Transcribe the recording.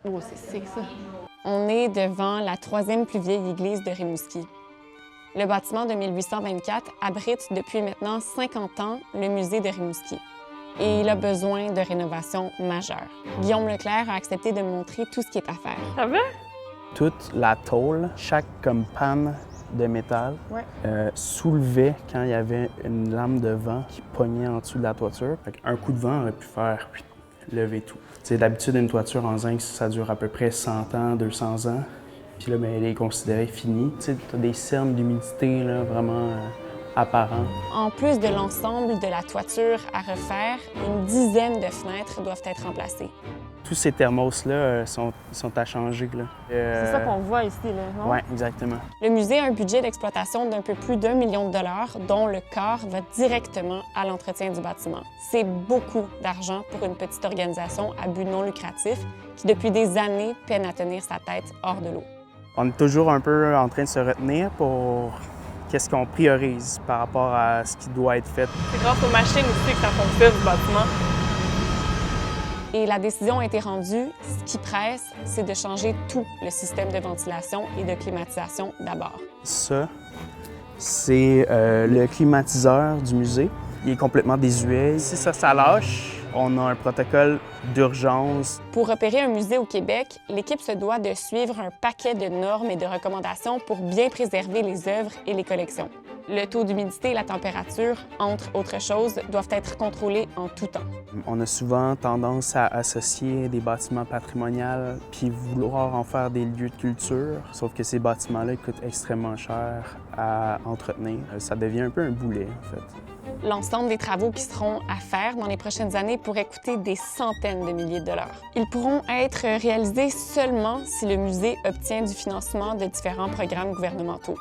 Oh, c'est sick, ça. On est devant la troisième plus vieille église de Rimouski. Le bâtiment de 1824 abrite depuis maintenant 50 ans le musée de Rimouski. Et il a besoin de rénovation majeure. Guillaume Leclerc a accepté de me montrer tout ce qui est à faire. Ça va? Toute la tôle, chaque comme panne de métal, Ouais. soulevait quand il y avait une lame de vent qui pognait en dessous de la toiture. Un coup de vent aurait pu faire lever tout. D'habitude, une toiture en zinc, ça dure à peu près 100 ans, 200 ans. Puis là, ben, elle est considérée finie. Tu as des cernes d'humidité là, vraiment apparents. En plus de l'ensemble de la toiture à refaire, une dizaine de fenêtres doivent être remplacées. Tous ces thermos-là sont à changer. C'est ça qu'on voit ici, là, non? Oui, exactement. Le musée a un budget d'exploitation d'un peu plus d'1 million de dollars, dont le quart va directement à l'entretien du bâtiment. C'est beaucoup d'argent pour une petite organisation à but non lucratif qui, depuis des années, peine à tenir sa tête hors de l'eau. On est toujours un peu en train de se retenir pour qu'est-ce qu'on priorise par rapport à ce qui doit être fait. C'est grâce aux machines aussi que ça fonctionne, du bâtiment. Et la décision a été rendue. Ce qui presse, c'est de changer tout le système de ventilation et de climatisation d'abord. Ça, c'est le climatiseur du musée. Il est complètement désuet. Si ça lâche, on a un protocole d'urgence. Pour opérer un musée au Québec, l'équipe se doit de suivre un paquet de normes et de recommandations pour bien préserver les œuvres et les collections. Le taux d'humidité et la température, entre autres choses, doivent être contrôlés en tout temps. On a souvent tendance à associer des bâtiments patrimoniaux puis vouloir en faire des lieux de culture, sauf que ces bâtiments-là coûtent extrêmement cher à entretenir. Ça devient un peu un boulet, en fait. L'ensemble des travaux qui seront à faire dans les prochaines années pourraient coûter des centaines de milliers de dollars. Ils pourront être réalisés seulement si le musée obtient du financement de différents programmes gouvernementaux.